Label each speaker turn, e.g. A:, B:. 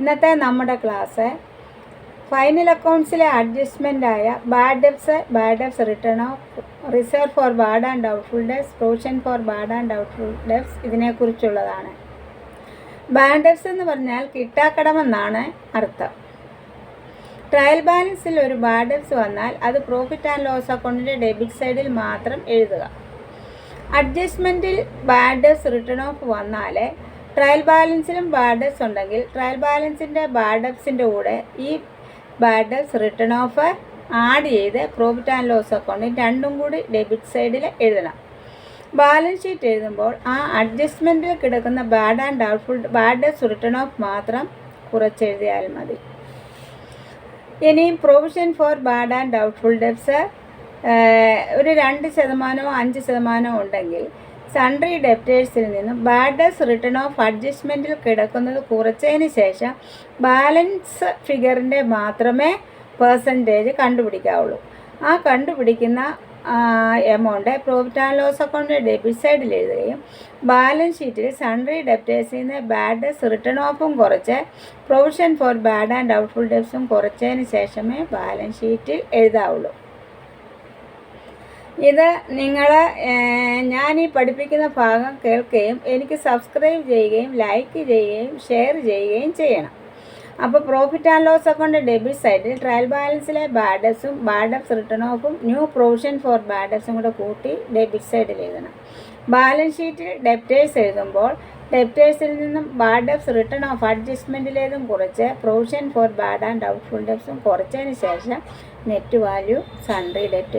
A: ഇന്നത്തെ നമ്മുടെ class final അക്കൗണ്ട്സിലെ അഡ്ജസ്റ്റ്മെൻ്റായ bad debts written off reserve for bad and doubtful debts provision for bad and doubtful debts ഇതിനെക്കുറിച്ചുള്ളതാണ്. Bad debts എന്ന് പറഞ്ഞാൽ കിട്ടാക്കടമെന്നാണ് അർത്ഥം. ട്രയൽ ബാലൻസിൽ ഒരു ബാഡ് ഡെബ്റ്റ്സ് വന്നാൽ അത് പ്രോഫിറ്റ് ആൻഡ് ലോസ് അക്കൗണ്ടിൻ്റെ ഡെബിറ്റ് സൈഡിൽ മാത്രം എഴുതുക. അഡ്ജസ്റ്റ്മെൻറ്റിൽ ബാഡ് ഡെബ്റ്റ്സ് റിട്ടേൺ ഓഫ് വന്നാൽ ട്രയൽ ബാലൻസിലും ബാഡ് ഡെബ്റ്റ്സ് ഉണ്ടെങ്കിൽ ട്രയൽ ബാലൻസിൻ്റെ ബാഡ് ഡെബ്റ്റ്സിൻ്റെ കൂടെ ഈ bad debts written of add ചെയ്ത് പ്രോഫിറ്റ് ആൻഡ് ലോസ് അക്കൗണ്ടിൽ രണ്ടും കൂടി ഡെബിറ്റ് സൈഡിൽ എഴുതണം. ബാലൻസ് ഷീറ്റ് എഴുതുമ്പോൾ ആ അഡ്ജസ്റ്റ്മെൻറ്റിൽ കിടക്കുന്ന ബാഡ് ഡെബ്റ്റ്സ് റിട്ടേൺ ഓഫ് മാത്രം കുറച്ചെഴുതിയാൽ മതി. ഇനി provision for bad and doubtful debts ഒരു 2% 5% ഉണ്ടെങ്കിൽ സൺട്രി ഡെപ്റ്റേഴ്സിൽ നിന്നും ബാഡ് ഡെബ്റ്റ്സ് റിട്ടേൺ ഓഫ് അഡ്ജസ്റ്റ്മെൻറ്റിൽ കിടക്കുന്നത് കുറച്ചതിന് ശേഷം ബാലൻസ് ഫിഗറിൻ്റെ മാത്രമേ പെർസെൻറ്റേജ് കണ്ടുപിടിക്കാവുള്ളൂ. ആ കണ്ടുപിടിക്കുന്ന എമൗണ്ട് പ്രോഫിറ്റ് ആൻഡ് ലോസ് അക്കൗണ്ടിൻ്റെ ഡെബിറ്റ് സൈഡിൽ എഴുതുകയും ബാലൻസ് ഷീറ്റിൽ സൺട്രി ഡെപ്റ്റേഴ്സിൽ നിന്ന് ബാഡ് ഡെബ്റ്റ്സ് റിട്ടേൺ ഓഫും കുറച്ച് provision for bad and doubtful ഡെബ്റ്റ്സും കുറച്ചതിന് ശേഷമേ ബാലൻസ് ഷീറ്റിൽ എഴുതാവുള്ളൂ. ഇത് നിങ്ങൾ ഞാൻ ഈ പഠിപ്പിക്കുന്ന ഭാഗം കേൾക്കുകയും എനിക്ക് സബ്സ്ക്രൈബ് ചെയ്യുകയും ലൈക്ക് ചെയ്യുകയും ഷെയർ ചെയ്യുകയും ചെയ്യണം. അപ്പോൾ profit and loss account debit സൈഡിൽ ട്രയൽ ബാലൻസിലെ ബാഡ് ഡെബ്റ്റ്സ് റിട്ടേൺ ഓഫും ന്യൂ പ്രൊവിഷൻ ഫോർ ബാഡ് ഡെബ്റ്റ്സും കൂടെ കൂട്ടി ഡെബിറ്റ് സൈഡിൽ എഴുതണം. ബാലൻസ് ഷീറ്റിൽ ഡെപ്റ്റേഴ്സ് എഴുതുമ്പോൾ ഡെപ്റ്റേഴ്സിൽ നിന്നും ബാഡ് ഡെബ്റ്റ്സ് റിട്ടേൺ ഓഫ് അഡ്ജസ്റ്റ്മെൻറ്റിലേതും കുറച്ച് provision for bad and doubtful ഡെബ്റ്റ്സും കുറച്ചതിന് ശേഷം നെറ്റ് വാല്യൂ സൺട്രി ഡെപ്റ്റേഴ്സ്